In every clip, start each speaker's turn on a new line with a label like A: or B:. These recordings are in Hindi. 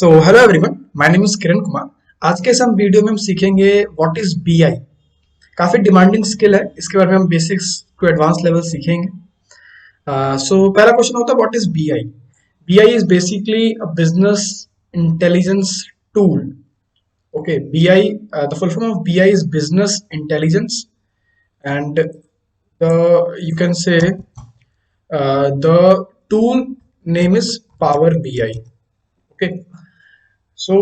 A: So hello everyone, my name is Kiran Kumar. आज के इस हम वीडियो में हम सीखेंगे व्हाट इज बीआई। काफी डिमांडिंग स्किल है, इसके बारे में हम बेसिक्स टू एडवांस लेवल सीखेंगे। पहला क्वेश्चन होता है what is BI. BI is basically a business intelligence tool. Okay, BI, the full form of BI is business intelligence and the you can say the tool name is Power BI. Okay, so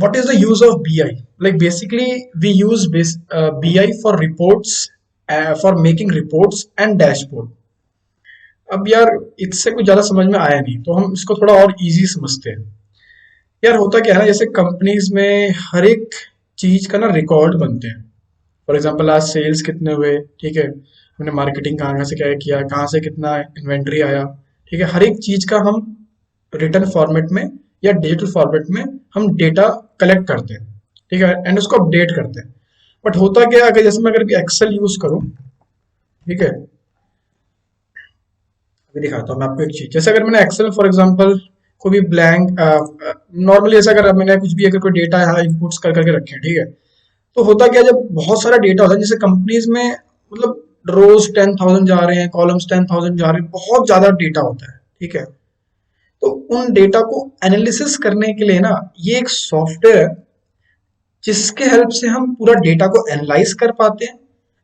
A: what is the use of BI? Like basically we use BI for reports, for making reports and dashboard. अब यार इससे कुछ ज्यादा समझ में आया नहीं, तो हम इसको थोड़ा और इजी समझते हैं। यार होता क्या है ना, जैसे कंपनीज में हर एक चीज का ना रिकॉर्ड बनते हैं। फॉर एग्जांपल आज सेल्स कितने हुए, ठीक है, हमने मार्केटिंग कहाँ से क्या किया, कहाँ से कितना इन्वेंट्री आया, ठीक है, हर एक चीज का हम रिटर्न फॉर्मेट में या डिजिटल फॉर्मेट में हम डेटा कलेक्ट करते हैं, ठीक है, एंड उसको अपडेट करते हैं। बट होता क्या है, अगर जैसे मैं अगर एक्सेल यूज करूं, ठीक है, अभी दिखाता हूँ मैं आपको एक चीज। जैसे अगर मैंने एक्सेल फॉर एग्जांपल कोई भी ब्लैंक नॉर्मली ऐसा अगर मैंने कुछ भी अगर कोई डेटा यहाँ इनपुट्स कर करके रखे हैं, ठीक है, तो होता क्या है, जब बहुत सारा डेटा होता है, जैसे कंपनीज में मतलब रोज 10,000 जा रहे हैं, कॉलम्स 10,000 जा रहे हैं, बहुत ज्यादा डेटा होता है, ठीक है। तो उन डेटा को एनालिसिस करने के लिए ना ये एक सॉफ्टवेयर है जिसके हेल्प से हम पूरा डेटा को एनालाइज कर पाते हैं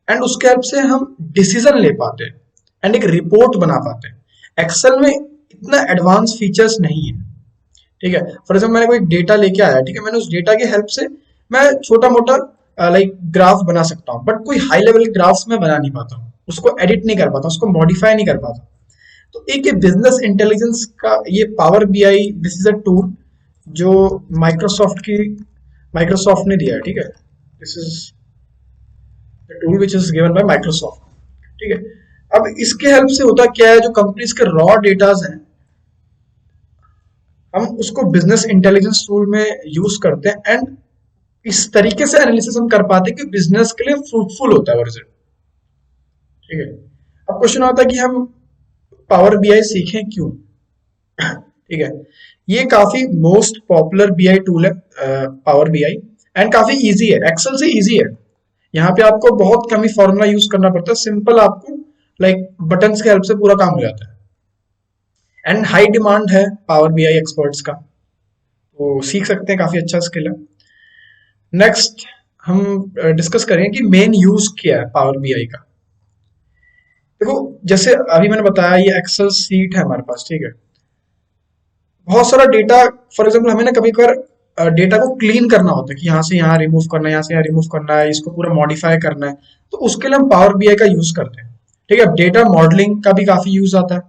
A: एंड उसके हेल्प से हम डिसीजन ले पाते हैं एंड एक रिपोर्ट बना पाते हैं। एक्सेल में इतना एडवांस फीचर्स नहीं है, ठीक है। फॉर एग्जाम्पल मैंने कोई डेटा लेके आया, ठीक है, मैंने उस डेटा के हेल्प से मैं छोटा मोटा लाइक ग्राफ बना सकता हूँ, बट कोई हाई लेवल के ग्राफ्स में बना नहीं पाता हूँ, उसको एडिट नहीं कर पाता, उसको मॉडिफाई नहीं कर पाता। तो एक ये बिजनेस इंटेलिजेंस का ये power BI, this is a tool जो माइक्रोसॉफ्ट ने दिया है, ठीक है। This is the tool which is given by Microsoft, ठीक है। अब इसके हेल्प से होता क्या है, जो कंपनीज के रॉ डेटाज हैं हम उसको बिजनेस इंटेलिजेंस टूल में यूज करते हैं एंड इस तरीके से एनालिसिस हम कर पाते हैं कि बिजनेस के लिए फ्रूटफुल होता है रिजल्ट, ठीक है। अब क्वेश्चन आता है कि हम पावर बीआई सीखें क्यों, ठीक है। ये काफी मोस्ट पॉपुलर बीआई टूल है पावर बीआई, एंड काफी इजी है, एक्सेल से इजी है। यहाँ पे आपको बहुत कम ही फॉर्मूला यूज करना पड़ता है, सिंपल आपको लाइक बटन्स के हेल्प से पूरा काम हो जाता है एंड हाई डिमांड है पावर बीआई एक्सपर्ट्स का, तो सीख सकते हैं, काफी अच्छा स्किल है। नेक्स्ट हम डिस्कस करेंगे कि मेन यूज क्या है पावर बीआई का। देखो जैसे अभी मैंने बताया ये एक्सेल सीट है हमारे पास, ठीक है, बहुत सारा डेटा। फॉर एग्जांपल हमें ना कभी कभार डेटा को क्लीन करना होता है कि यहाँ से यहाँ रिमूव करना है, यहाँ से यहाँ रिमूव करना है, इसको पूरा मॉडिफाई करना है, तो उसके लिए हम पावर बीआई का यूज करते हैं, ठीक है। डेटा मॉडलिंग का भी काफी यूज आता है।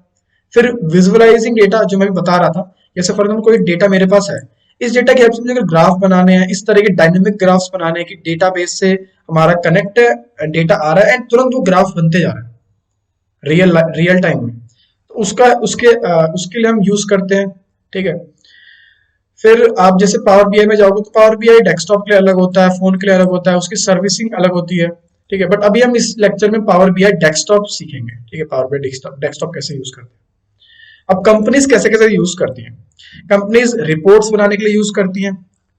A: फिर विजुअलाइजिंग डेटा जो मैं भी बता रहा था, जैसे फॉर एग्जाम्पल कोई डेटा मेरे पास है, इस डेटा की हेल्प से मुझे अगर ग्राफ बनाने हैं, इस तरह के डायनेमिक ग्राफ्स बनाने हैं कि डेटाबेस से हमारा कनेक्ट है, डेटा आ रहा है एंड तुरंत वो ग्राफ बनते जा रहा है रियल टाइम में, तो उसके लिए हम यूज करते हैं, ठीक है। फिर आप जैसे पावर बीआई में जाओगे तो पावर बीआई डेस्कटॉप के लिए अलग होता है, फोन के लिए अलग होता है, उसकी सर्विसिंग अलग होती है, ठीक है। बट अभी हम इस लेक्चर में पावर बीआई डेस्कटॉप सीखेंगे, ठीक है, पावर बीआई डेस्कटॉप कैसे यूज करते हैं। अब कंपनीज कैसे कैसे यूज करती हैं, कंपनीज रिपोर्ट्स बनाने के लिए यूज करती हैं,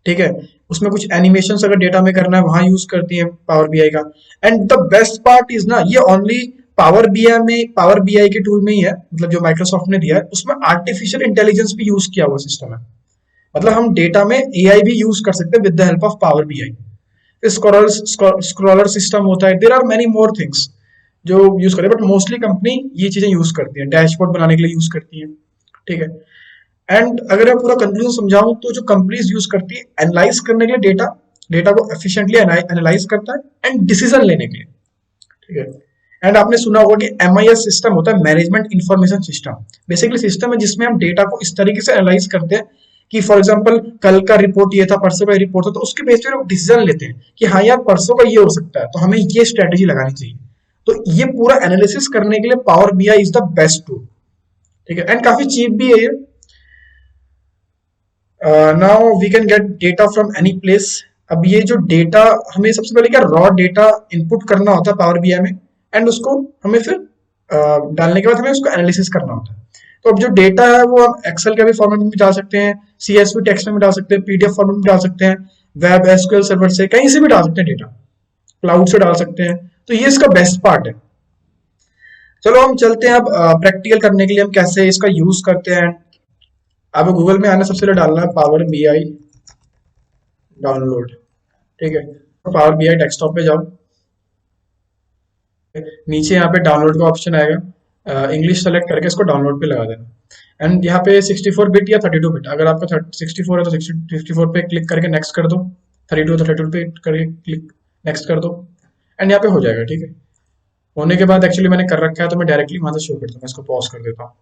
A: ठीक है, उसमें कुछ एनिमेशन अगर डेटा में करना है वहां यूज करती हैं पावर बीआई का। And the best part is ना, ये ओनली पावर बीआई के टूल में ही है, मतलब जो माइक्रोसॉफ्ट ने दिया है उसमें आर्टिफिशियल इंटेलिजेंस भी यूज किया हुआ सिस्टम है, मतलब हम डेटा में एआई भी यूज कर सकते हैं with the help of power BI. Scroller system होता है, there are many more things जो यूज करते हैं, बट मोस्टली कंपनी ये चीजें यूज करती है, डैशबोर्ड बनाने के लिए यूज करती है, ठीक है। एंड अगर मैं पूरा कंक्लूजन समझाऊं तो जो कंपनीज यूज करती है एनालाइज करने के लिए डेटा को एफिशिएंटली एनालाइज करता है एंड डिसीजन लेने के लिए, ठीक है। एंड आपने सुना होगा कि एमआईएस सिस्टम होता है, management information system. Basically system है जिसमें हम डेटा को इस तरीके से एनालाइज करते हैं कि फॉर एग्जांपल कल का रिपोर्ट ये था, परसों का रिपोर्ट था, तो उसके बेस पे डिसीजन लेते हैं कि हाँ यार परसों का ये हो सकता है, तो हमें ये स्ट्रेटेजी लगानी चाहिए। तो ये पूरा एनालिसिस करने के लिए power BI is the best tool, ठीक है, एंड काफी चीप भी है ये। Now we can get data from any place. अब ये जो डेटा, हमें सबसे पहले क्या रॉ डेटा इनपुट करना होता है पावर बीआई में, एंड उसको हमें फिर डालने के बाद हमें उसको एनालिसिस करना होता है। तो अब जो डेटा है वो हम एक्सेल के भी फॉर्मेट में डाल सकते हैं, सीएसवी टेक्स्ट में डाल सकते हैं, पीडीएफ फॉर्मेट में डाल सकते हैं, वेब एसक्यूएल सर्वर से कहीं से भी डाल सकते हैं डेटा, क्लाउड से डाल सकते हैं। तो ये इसका बेस्ट पार्ट है। चलो हम चलते हैं अब प्रैक्टिकल करने के लिए हम कैसे इसका यूज करते हैं। अब गूगल में आना, सबसे पहले डालना है पावर बीआई डाउनलोड, ठीक है। पावर बीआई डेस्कटॉप पे जाओ, नीचे यहाँ पे डाउनलोड का ऑप्शन आएगा, इंग्लिश सेलेक्ट करके इसको डाउनलोड पे लगा देना। एंड यहाँ पे 64 बिट या 32 बिट, अगर आपका 64 है तो 64 पे क्लिक करके नेक्स्ट कर दो, 32 तो 32 पे करके क्लिक नेक्स्ट कर दो, एंड यहाँ पे हो जाएगा, ठीक है। होने के बाद एक्चुअली मैंने कर रखा है तो मैं डायरेक्टली वहां से शो करता हूँ, मैं इसको पॉज कर देता हूँ।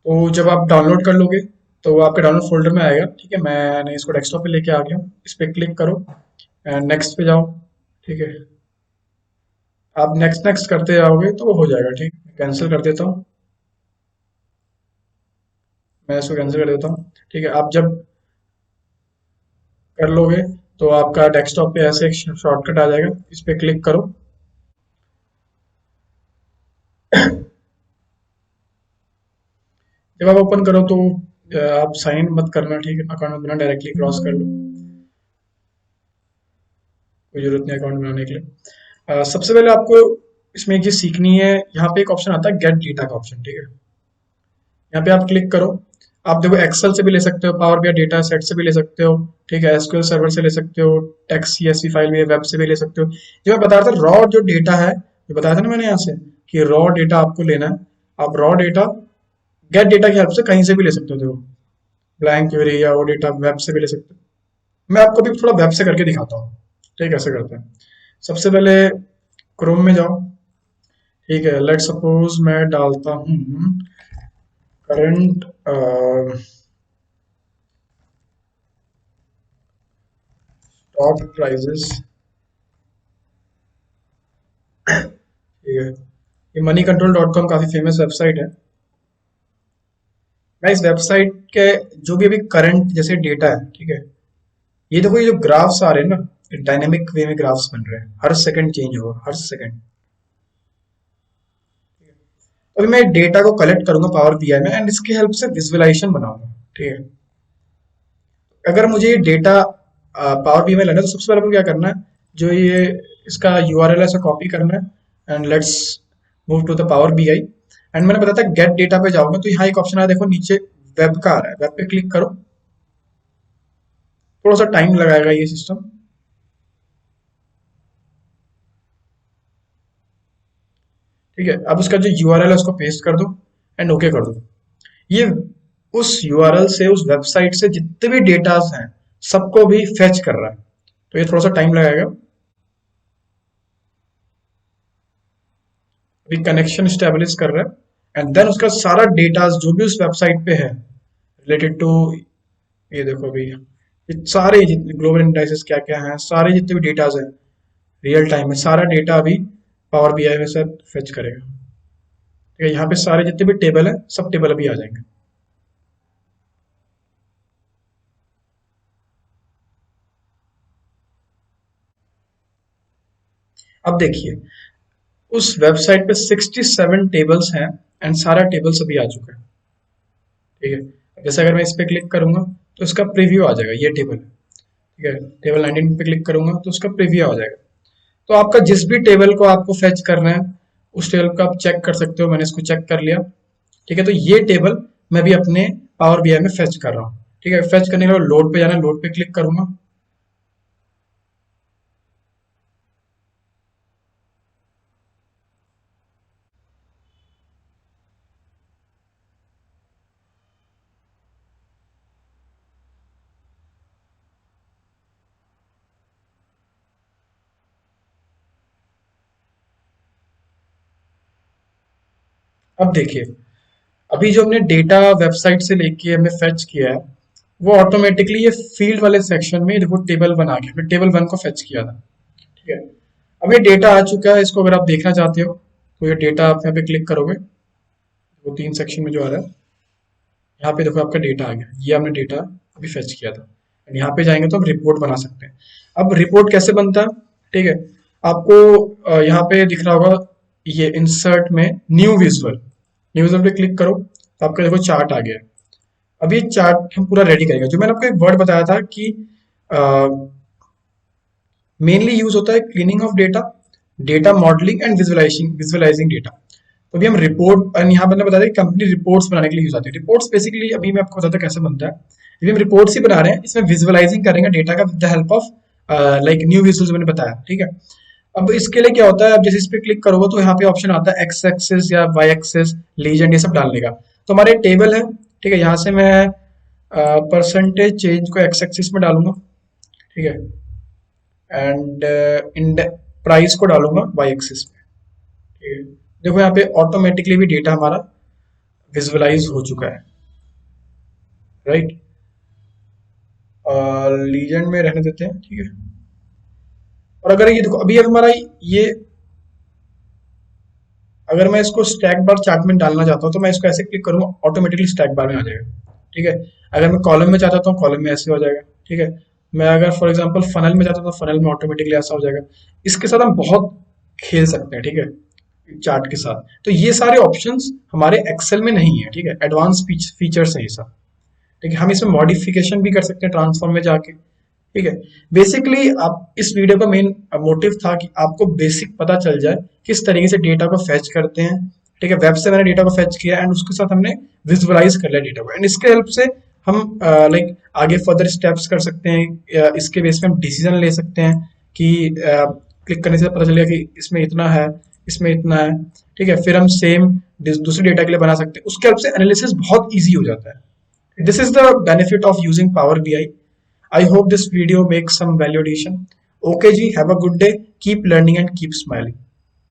A: तो जब आप डाउनलोड कर लोगे तो वो आपके डाउनलोड फोल्डर में आएगा, ठीक है। मैंने इसको डेस्कटॉप पे लेके आ गया हूँ, इस पर क्लिक करो एंड नेक्स्ट पे जाओ, ठीक है। आप नेक्स्ट नेक्स्ट करते जाओगे तो वो हो जाएगा, ठीक है। कैंसिल कर देता हूँ, मैं इसको कैंसिल कर देता हूँ, ठीक है। आप जब कर लोगे तो आपका डेस्कटॉप पे ऐसे एक शॉर्टकट आ जाएगा, इस पे क्लिक करो। जब आप ओपन करो तो आप साइन मत करना, ठीक है। अकाउंट में बिना डायरेक्टली क्रॉस कर लो, कोई जरूरत नहीं अकाउंट बनाने के लिए। सबसे पहले आपको इसमें एक चीज सीखनी है, यहाँ पे एक ऑप्शन आता है गेट डेटा का ऑप्शन, ठीक है। यहाँ पे आप क्लिक करो। आप देखो एक्सेल से भी ले सकते हो, पावर बीआई डेटा सेट से भी ले सकते हो, ठीक है। एसक्यूएल सर्वर से ले सकते हो, टेक्स्ट सीएसवी फाइल भी वेब से भी ले सकते हो। जो मैं बता रहा था रॉ जो डेटा है, जो बताया था ना मैंने यहाँ से कि रॉ डेटा आपको लेना है, आप रॉ डेटा गेट डेटा की हेल्प से कहीं से भी ले सकते हो। देखो ब्लैंक क्वेरी या वो डेटा वेब से भी ले सकते हो। मैं आपको भी थोड़ा वेब से करके दिखाता हूँ, ठीक है, कैसे करते हैं। सबसे पहले क्रोम में जाओ, ठीक है। लेट सपोज मैं डालता हूँ करंट स्टॉक प्राइजेस, ठीक है। ये मनी कंट्रोल डॉट कॉम काफी फेमस वेबसाइट है। मैं इस वेबसाइट के जो भी अभी करंट जैसे डेटा है, ठीक है, ये देखो, ये जो ग्राफ्स आ रहे हैं ना, डायनेमिक वे में ग्राफ्स बन रहे हैं, हर सेकंड चेंज होगा, हर सेकंड। अभी मैं डेटा को कलेक्ट करूंगा पावर बीआई में एंड इसकी हेल्प से विजुअलाइजेशन बनाऊंगा, ठीक है। अगर मुझे ये डेटा पावर बीआई में लेना है तो सबसे पहले आपको क्या करना है, जो ये इसका यूआरएल है इसे कॉपी करना है and let's move to the power BI. And मैंने बताया था गेट डेटा पे जाऊंगा तो यहाँ एक ऑप्शन है, देखो नीचे वेब का आ रहा है, वेब पे क्लिक करो। थोड़ा सा टाइम लगाएगा ये सिस्टम, ठीक है। अब उसका जो यूआरएल है उसको पेस्ट कर दो एंड ओके कर दो। ये उस यूआरएल से, उस वेबसाइट से जितने भी डेटास हैं सबको भी फेच कर रहा है, तो ये थोड़ा सा टाइम लगाएगा। अभी कनेक्शन स्टेब्लिश कर रहा है एंड देन उसका सारा डेटास जो भी उस वेबसाइट पे है रिलेटेड टू, ये देखो अभी ये सारे जितने ग्लोबल इंडाइसेस क्या क्या हैं, सारे जितने भी डेटास हैं रियल टाइम में, सारा डेटा अभी पावर बीआई में से फेच करेगा, ठीक है। यहाँ पे सारे जितने भी टेबल है सब टेबल अभी आ जाएंगे। अब देखिए उस वेबसाइट पे 67 टेबल्स हैं एंड सारा टेबल्स अभी आ चुका है, ठीक है। जैसे अगर मैं इस पे क्लिक करूंगा तो इसका प्रीव्यू आ जाएगा, ये टेबल है, ठीक है। टेबल 19 पे क्लिक करूंगा तो उसका प्रीव्यू आ जाएगा। तो आपका जिस भी टेबल को आपको फेच करना है उस टेबल को आप चेक कर सकते हो। मैंने इसको चेक कर लिया, ठीक है। तो ये टेबल मैं भी अपने पावर बीआई में फेच कर रहा हूँ, ठीक है। फेच करने के बाद लोड पे जाना, लोड पे क्लिक करूंगा। अब देखिए अभी जो हमने डेटा वेबसाइट से लेके हमने फेच किया है वो ऑटोमेटिकली ये फील्ड वाले सेक्शन में देखो टेबल वन आ गया, हमने टेबल वन को फेच किया था, ठीक है। अब ये डेटा आ चुका है, इसको अगर आप देखना चाहते हो तो ये डेटा आप यहाँ पे क्लिक करोगे, वो तीन सेक्शन में जो आ रहा है यहाँ पे देखो आपका डेटा आ गया, ये हमने डेटा अभी फेच किया था। And यहाँ पे जाएंगे तो हम रिपोर्ट बना सकते हैं। अब रिपोर्ट कैसे बनता है, ठीक है। आपको यहाँ पे दिख रहा होगा ये इंसर्ट में न्यू विजुअल, न्यू विजुअल पे क्लिक करो। तो आपका देखो चार्ट आ गया है। अब ये चार्ट हम पूरा रेडी करेंगे। जो मैंने आपको एक वर्ड बताया था कि मेनली यूज होता है cleaning of data, data modelling and visualising data. तो अभी हम रिपोर्ट, यहाँ मैंने बताया कि कंपनी रिपोर्ट्स बनाने के लिए यूज आती है। रिपोर्ट्स बेसिकली अभी मैं आपको बताता हूँ कैसे बनता है। अभी हम रिपोर्ट्स ही बना रहे हैं, इसमें विजुअलाइजिंग करेंगे डेटा का with the help of like new visuals मैंने बताया, ठीक है। अब इसके लिए क्या होता है, अब जैसे इस पे क्लिक करोगे तो यहाँ पे ऑप्शन आता है एक्स एक्सिस या वाई एक्सिस, लीजेंड, ये सब डालने का। तो हमारे टेबल है, ठीक है। यहाँ से मैं परसेंटेज चेंज को एक्स एक्सिस में डालूंगा, ठीक है, एंड प्राइस को डालूंगा वाई एक्सिस में, ठीक है। देखो यहाँ पे ऑटोमेटिकली भी डेटा हमारा विजुअलाइज हो चुका है, राइट। और लीजेंड में रहने देते हैं, ठीक है। और अगर ये देखो अभी अब हमारा ये, अगर मैं इसको स्टैक बार चार्ट में डालना चाहता हूँ तो मैं इसको ऐसे क्लिक करूंगा, ऑटोमेटिकली स्टैक बार में आ जाएगा, ठीक है। अगर मैं कॉलम में चाहता हूँ कॉलम में ऐसे हो जाएगा, ठीक है। मैं अगर फॉर एग्जांपल फनल में चाहता हूँ तो फनल में ऑटोमेटिकली ऐसा हो जाएगा। इसके साथ हम बहुत खेल सकते हैं, ठीक है, चार्ट के साथ। तो ये सारे ऑप्शंस हमारे एक्सेल में नहीं है, ठीक है, एडवांस फीचर्स है ये सब, ठीक है। हम इसमें मॉडिफिकेशन भी कर सकते हैं ट्रांसफॉर्म में जाके, ठीक है। बेसिकली आप इस वीडियो का मेन मोटिव था कि आपको बेसिक पता चल जाए किस तरीके से डेटा को फेच करते हैं, ठीक है। वेब से मैंने डेटा को फेच किया एंड उसके साथ हमने विजुअलाइज कर लिया डेटा को, एंड इसके हेल्प से हम लाइक आगे फर्दर स्टेप्स कर सकते हैं। इसके बेस पे हम डिसीजन ले सकते हैं कि क्लिक करने से पता चलेगा कि इसमें इतना है, इसमें इतना है, ठीक है। फिर हम सेम दूसरे डेटा के लिए बना सकते हैं। उसके हेल्प से एनालिसिस बहुत ईजी हो जाता है। This is the benefit of using Power BI. I hope this video makes some value addition. Okay ji, have a good day. Keep learning and keep smiling.